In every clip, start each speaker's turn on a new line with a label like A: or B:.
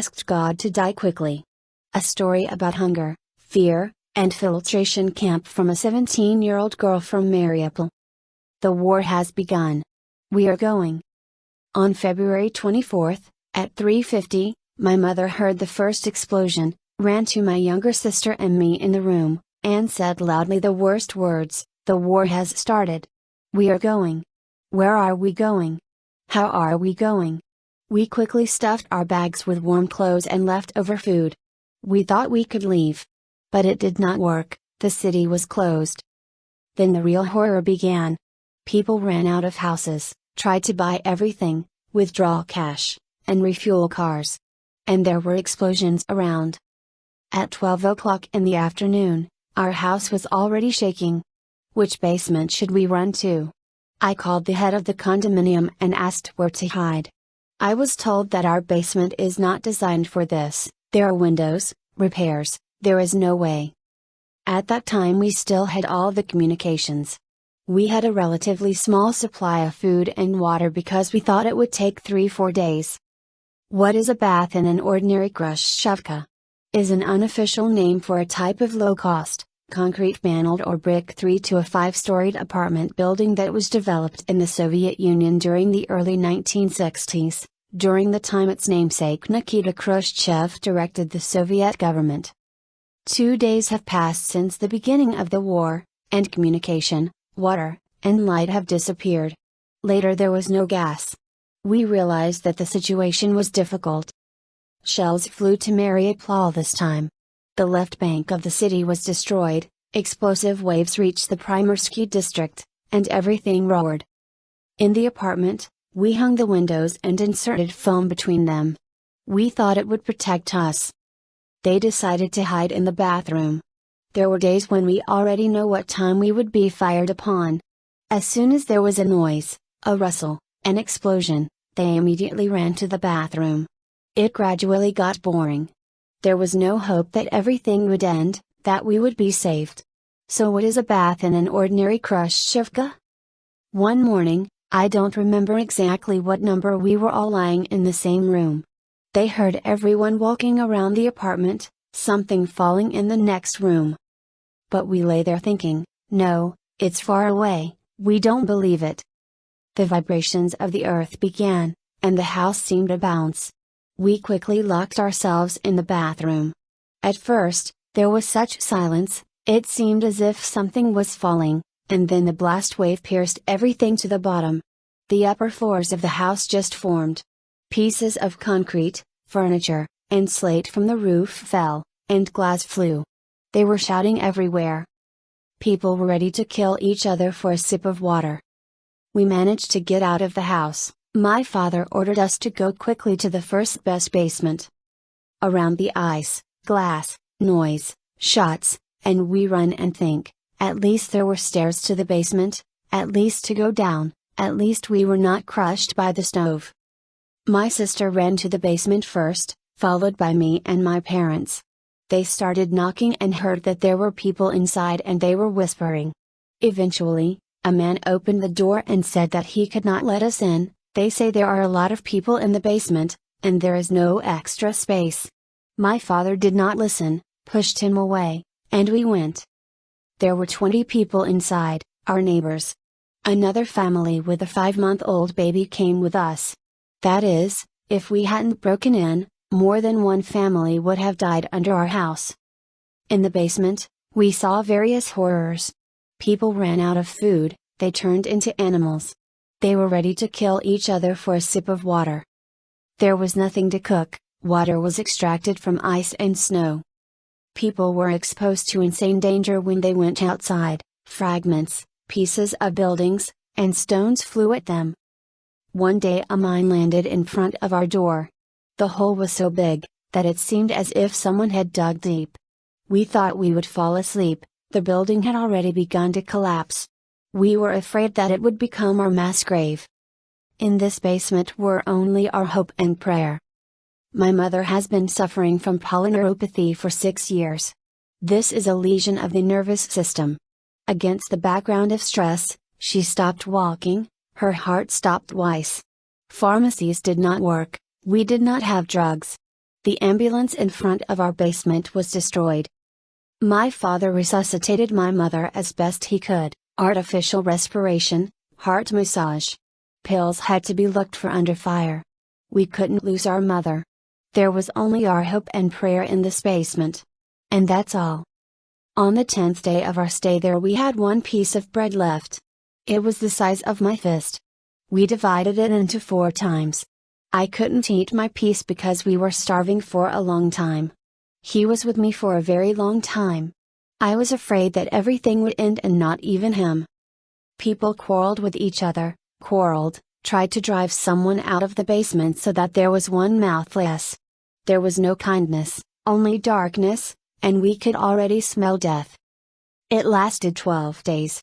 A: asked God to die quickly. A story about hunger, fear, and filtration camp from a 17-year-old girl from Mariupol. The war has begun. We are going. On February 24, at 3:50, my mother heard the first explosion, ran to my younger sister and me in the room, and said loudly the worst words, "The war has started. We are going. Where are we going? How are we going?" We quickly stuffed our bags with warm clothes and leftover food. We thought we could leave. But it did not work, the city was closed. Then the real horror began. People ran out of houses, tried to buy everything, withdraw cash, and refuel cars. And there were explosions around. At 12 o'clock in the afternoon, our house was already shaking. Which basement should we run to? I called the head of the condominium and asked where to hide. I was told that our basement is not designed for this, there are windows, repairs, there is no way. At that time we still had all the communications. We had a relatively small supply of food and water because we thought it would take 3-4 days. What is a bath in an ordinary Khrushchevka? Is an unofficial name for a type of low-cost, concrete paneled or brick 3 to 5-storied apartment building that was developed in the Soviet Union during the early 1960s, during the time its namesake Nikita Khrushchev directed the Soviet government. 2 days have passed since the beginning of the war, and communication, water, and light have disappeared. Later there was no gas. We realized that the situation was difficult. Shells flew to Mariupol this time. The left bank of the city was destroyed, explosive waves reached the Primorsky district, and everything roared. In the apartment, we hung the windows and inserted foam between them. We thought it would protect us. They decided to hide in the bathroom. There were days when we already know what time we would be fired upon. As soon as there was a noise, a rustle, an explosion, they immediately ran to the bathroom. It gradually got boring. There was no hope that everything would end, that we would be saved. So what is a bath in an ordinary Khrushchevka? One morning, I don't remember exactly what number we were all lying in the same room. They heard everyone walking around the apartment, something falling in the next room. But we lay there thinking, no, it's far away, we don't believe it. The vibrations of the earth began, and the house seemed to bounce. We quickly locked ourselves in the bathroom. At first, there was such silence, it seemed as if something was falling, and then the blast wave pierced everything to the bottom. The upper floors of the house just formed. Pieces of concrete, furniture, and slate from the roof fell, and glass flew. They were shouting everywhere. People were ready to kill each other for a sip of water. We managed to get out of the house. My father ordered us to go quickly to the first best basement. Around the ice, glass, noise, shots, and we run and think, at least there were stairs to the basement, at least to go down, at least we were not crushed by the stove. My sister ran to the basement first, followed by me and my parents. They started knocking and heard that there were people inside and they were whispering. Eventually, a man opened the door and said that he could not let us in. They say there are a lot of people in the basement, and there is no extra space. My father did not listen, pushed him away, and we went. There were 20 people inside, our neighbors. Another family with a 5-month-old baby came with us. That is, if we hadn't broken in, more than one family would have died under our house. In the basement, we saw various horrors. People ran out of food, they turned into animals. They were ready to kill each other for a sip of water. There was nothing to cook, water was extracted from ice and snow. People were exposed to insane danger when they went outside, fragments, pieces of buildings, and stones flew at them. One day a mine landed in front of our door. The hole was so big, that it seemed as if someone had dug deep. We thought we would fall asleep, the building had already begun to collapse. We were afraid that it would become our mass grave. In this basement were only our hope and prayer. My mother has been suffering from polyneuropathy for 6 years. This is a lesion of the nervous system. Against the background of stress, she stopped walking, her heart stopped twice. Pharmacies did not work, we did not have drugs. The ambulance in front of our basement was destroyed. My father resuscitated my mother as best he could, artificial respiration, heart massage. Pills had to be looked for under fire. We couldn't lose our mother. There was only our hope and prayer in this basement. And that's all. On the 10th day of our stay there we had one piece of bread left. It was the size of my fist. We divided it into 4 times. I couldn't eat my piece because we were starving for a long time. He was with me for a very long time. I was afraid that everything would end and not even him. People quarreled with each other, tried to drive someone out of the basement so that there was one mouth less. There was no kindness, only darkness, and we could already smell death. It lasted 12 days.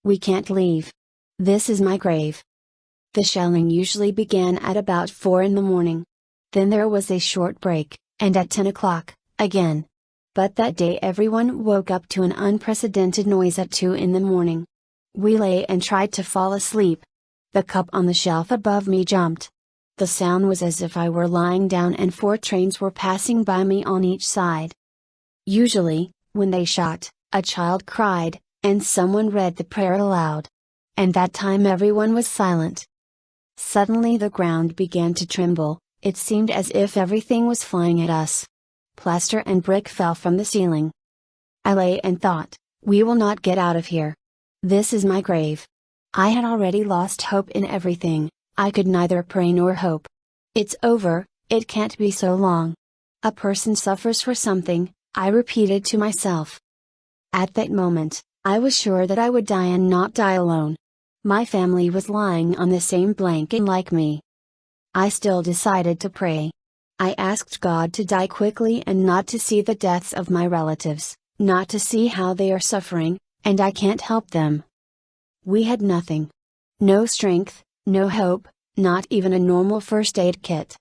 A: We can't leave. This is my grave. The shelling usually began at about 4 in the morning. Then there was a short break, and at 10 o'clock, again. But that day everyone woke up to an unprecedented noise at 2 in the morning. We lay and tried to fall asleep. The cup on the shelf above me jumped. The sound was as if I were lying down and 4 trains were passing by me on each side. Usually, when they shot, a child cried, and someone read the prayer aloud. And that time everyone was silent. Suddenly the ground began to tremble, it seemed as if everything was flying at us. Plaster and brick fell from the ceiling. I lay and thought, we will not get out of here. This is my grave. I had already lost hope in everything, I could neither pray nor hope. It's over, it can't be so long. A person suffers for something, I repeated to myself. At that moment, I was sure that I would die and not die alone. My family was lying on the same blanket like me. I still decided to pray. I asked God to die quickly and not to see the deaths of my relatives, not to see how they are suffering, and I can't help them. We had nothing. No strength, no hope, not even a normal first aid kit.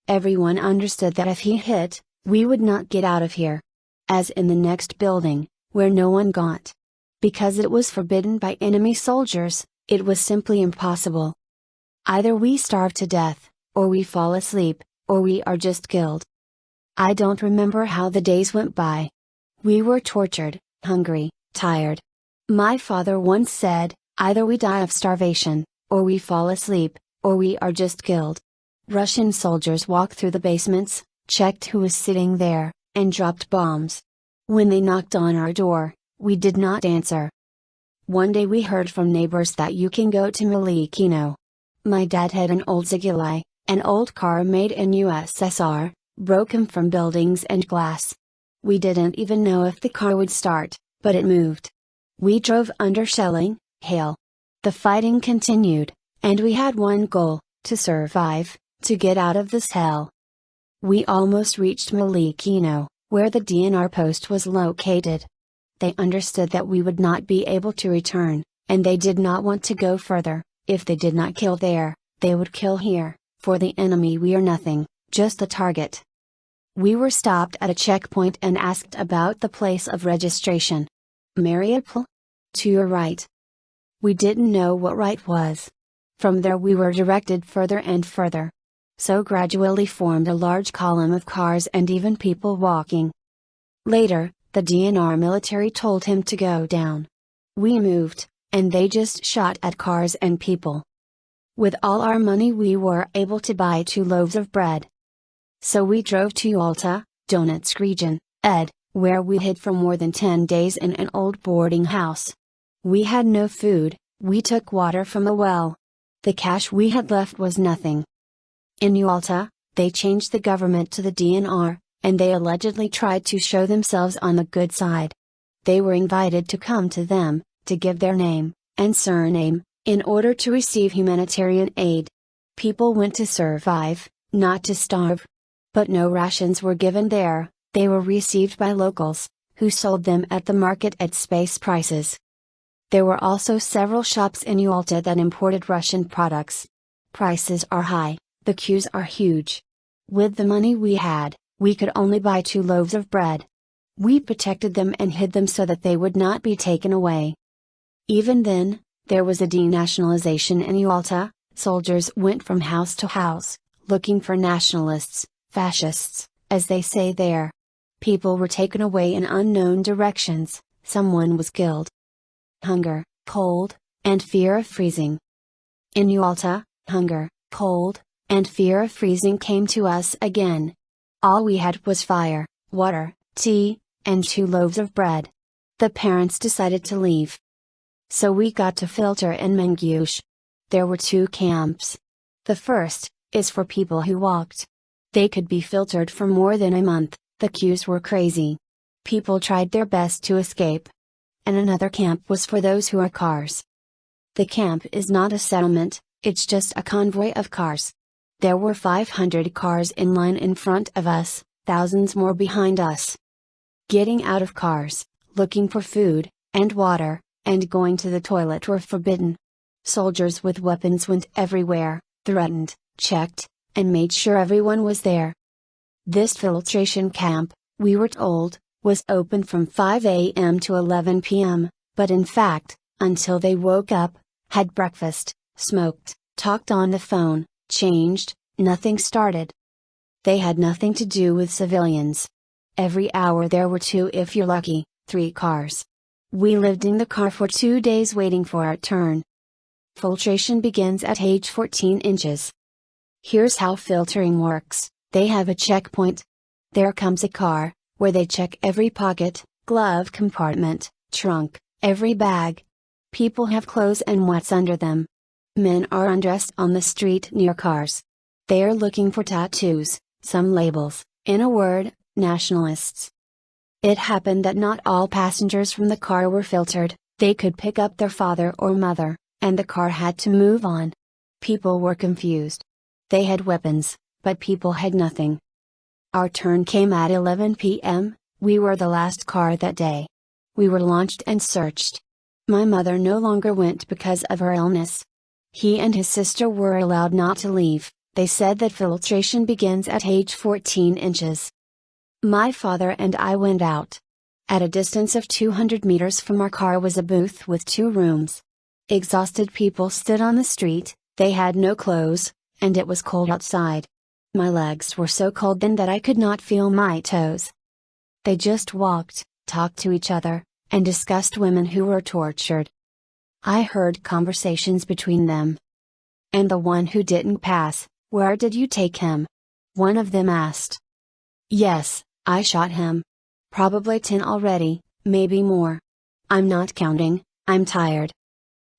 A: Everyone understood that if he hit, we would not get out of here. As in the next building, where no one got. Because it was forbidden by enemy soldiers, it was simply impossible. Either we starve to death, or we fall asleep, or we are just killed. I don't remember how the days went by. We were tortured, hungry, tired. My father once said, either we die of starvation, or we fall asleep, or we are just killed. Russian soldiers walked through the basements, checked who was sitting there, and dropped bombs. When they knocked on our door, we did not answer. One day we heard from neighbors that you can go to Malikino. My dad had an old Zigulai, an old car made in USSR, broken from buildings and glass. We didn't even know if the car would start, but it moved. We drove under shelling, hail. The fighting continued, and we had one goal, to survive, to get out of this hell. We almost reached Malikino, where the DNR post was located. They understood that we would not be able to return, and they did not want to go further. If they did not kill there, they would kill here. For the enemy we are nothing, just a target. We were stopped at a checkpoint and asked about the place of registration. Mariupol? To your right. We didn't know what right was. From there we were directed further and further. So gradually formed a large column of cars and even people walking. Later, the DNR military told him to go down. We moved, and they just shot at cars and people. With all our money we were able to buy 2 loaves of bread. So we drove to Yalta, Donetsk region, where we hid for more than 10 days in an old boarding house. We had no food, we took water from a well. The cash we had left was nothing. In Yalta, they changed the government to the DNR, and they allegedly tried to show themselves on the good side. They were invited to come to them, to give their name, and surname, in order to receive humanitarian aid. People went to survive, not to starve. But no rations were given there, they were received by locals, who sold them at the market at space prices. There were also several shops in Yalta that imported Russian products. Prices are high, the queues are huge. With the money we had, we could only buy 2 loaves of bread. We protected them and hid them so that they would not be taken away. Even then, there was a denationalization in Yalta. Soldiers went from house to house, looking for nationalists, fascists, as they say there. People were taken away in unknown directions, someone was killed. Hunger, cold, and fear of freezing. In Yalta, hunger, cold, and fear of freezing came to us again. All we had was fire, water, tea, and 2 loaves of bread. The parents decided to leave. So we got to filter in Mangush. There were 2 camps. The first is for people who walked. They could be filtered for more than a month, the queues were crazy. People tried their best to escape. And another camp was for those who are cars. The camp is not a settlement, it's just a convoy of cars. There were 500 cars in line in front of us, thousands more behind us. Getting out of cars, looking for food, and water, and going to the toilet were forbidden. Soldiers with weapons went everywhere, threatened, checked, and made sure everyone was there. This filtration camp, we were told, was open from 5 a.m. to 11 p.m., but in fact, until they woke up, had breakfast, smoked, talked on the phone, changed, nothing started. They had nothing to do with civilians. Every hour there were 2, if you're lucky, 3 cars. We lived in the car for 2 days waiting for our turn. Filtration begins at age 14 inches. Here's how filtering works. They have a checkpoint. There comes a car, where they check every pocket, glove compartment, trunk, every bag. People have clothes and what's under them. Men are undressed on the street near cars. They are looking for tattoos, some labels, in a word, nationalists. It happened that not all passengers from the car were filtered, they could pick up their father or mother, and the car had to move on. People were confused. They had weapons, but people had nothing. Our turn came at 11 p.m., we were the last car that day. We were launched and searched. My mother no longer went because of her illness. He and his sister were allowed not to leave, they said that filtration begins at age 14 inches. My father and I went out. At a distance of 200 meters from our car was a booth with 2 rooms. Exhausted people stood on the street, they had no clothes, and it was cold outside. My legs were so cold then that I could not feel my toes. They just walked, talked to each other, and discussed women who were tortured. I heard conversations between them. And the one who didn't pass, where did you take him? One of them asked. Yes, I shot him. Probably 10 already, maybe more. I'm not counting, I'm tired.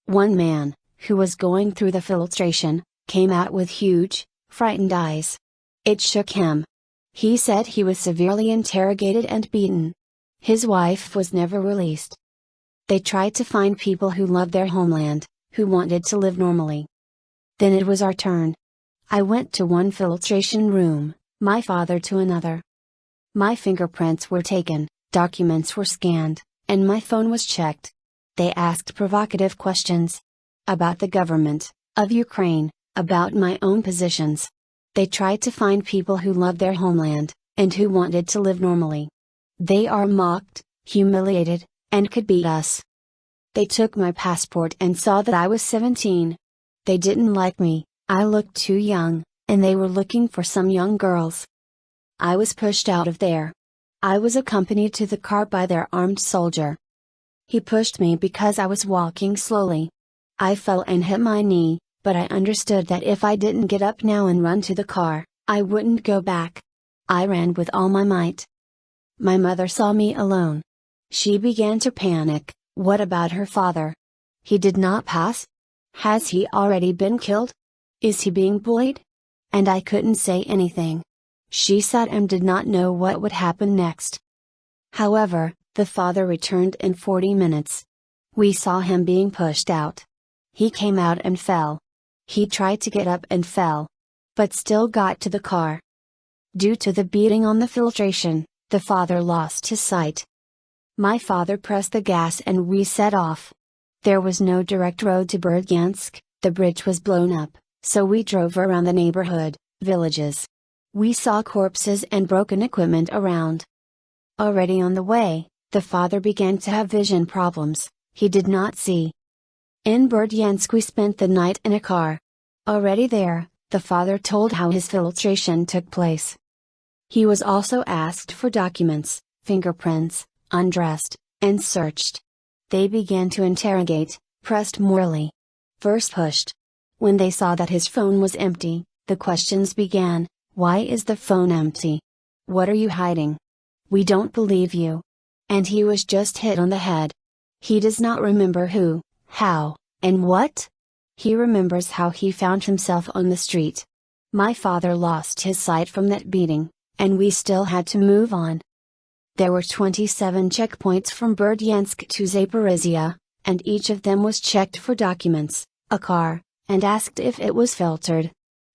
A: One man, who was going through the filtration, came out with huge, frightened eyes. It shook him. He said he was severely interrogated and beaten. His wife was never released. They tried to find people who loved their homeland, who wanted to live normally. Then it was our turn. I went to one filtration room, my father to another. My fingerprints were taken, documents were scanned, and my phone was checked. They asked provocative questions. About the government, of Ukraine, about my own positions. They tried to find people who loved their homeland, and who wanted to live normally. They are mocked, humiliated, and could beat us. They took my passport and saw that I was 17. They didn't like me, I looked too young, and they were looking for some young girls. I was pushed out of there. I was accompanied to the car by their armed soldier. He pushed me because I was walking slowly. I fell and hit my knee, but I understood that if I didn't get up now and run to the car, I wouldn't go back. I ran with all my might. My mother saw me alone. She began to panic. What about her father? He did not pass? Has he already been killed? Is he being bullied? And I couldn't say anything. She sat and did not know what would happen next. However, the father returned in 40 minutes. We saw him being pushed out. He came out and fell. He tried to get up and fell. But still got to the car. Due to the beating on the filtration, the father lost his sight. My father pressed the gas and we set off. There was no direct road to Berdyansk, the bridge was blown up, so we drove around the neighborhood, villages. We saw corpses and broken equipment around. Already on the way, the father began to have vision problems, he did not see. In Berdyansk we spent the night in a car. Already there, the father told how his filtration took place. He was also asked for documents, fingerprints, undressed, and searched. They began to interrogate, pressed morally. First pushed. When they saw that his phone was empty, the questions began: why is the phone empty? What are you hiding? We don't believe you. And he was just hit on the head. He does not remember who, how, and what? He remembers how he found himself on the street. My father lost his sight from that beating, and we still had to move on. There were 27 checkpoints from Berdyansk to Zaporizhia, and each of them was checked for documents, a car, and asked if it was filtered.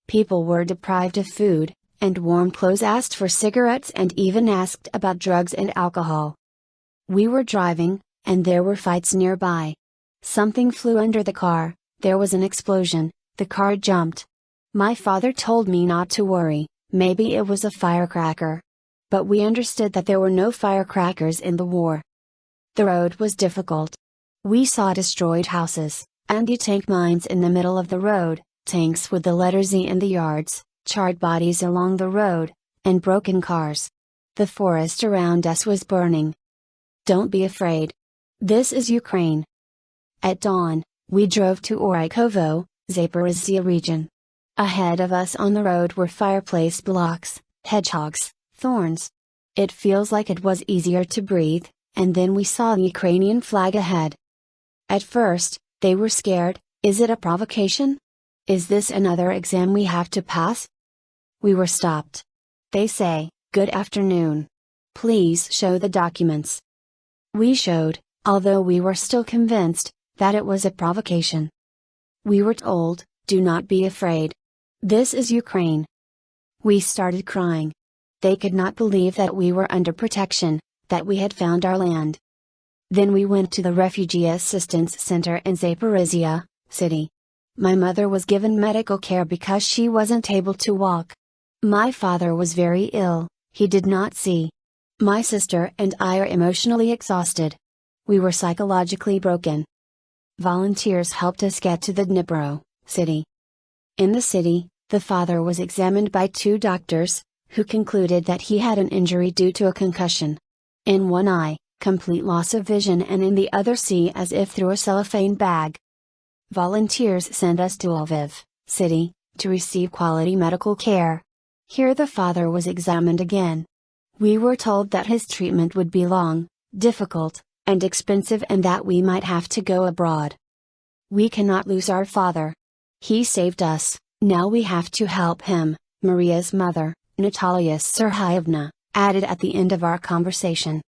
A: People were deprived of food, and warm clothes, asked for cigarettes, and even asked about drugs and alcohol. We were driving, and there were fights nearby. Something flew under the car, there was an explosion, the car jumped. My father told me not to worry, maybe it was a firecracker. But we understood that there were no firecrackers in the war. The road was difficult. We saw destroyed houses, anti-tank mines in the middle of the road, tanks with the letter Z in the yards, charred bodies along the road, and broken cars. The forest around us was burning. Don't be afraid. This is Ukraine. At dawn, we drove to Orikovo, Zaporizhia region. Ahead of us on the road were fireplace blocks, hedgehogs, thorns. It feels like it was easier to breathe, and then we saw the Ukrainian flag ahead. At first, they were scared. Is it a provocation? Is this another exam we have to pass? We were stopped. They say, "Good afternoon. Please show the documents." We showed, although we were still convinced that it was a provocation. We were told, "Do not be afraid. This is Ukraine." We started crying. They could not believe that we were under protection, that we had found our land. Then we went to the Refugee Assistance Center in Zaporizhia city. My mother was given medical care because she wasn't able to walk. My father was very ill, he did not see. My sister and I are emotionally exhausted. We were psychologically broken. Volunteers helped us get to the Dnipro city. In the city, the father was examined by two doctors, who concluded that he had an injury due to a concussion. In one eye, complete loss of vision, and in the other see as if through a cellophane bag. Volunteers sent us to Lviv city, to receive quality medical care. Here the father was examined again. We were told that his treatment would be long, difficult, and expensive, and that we might have to go abroad. We cannot lose our father. He saved us, now we have to help him, Maria's mother, Natalia Serhayevna, added at the end of our conversation.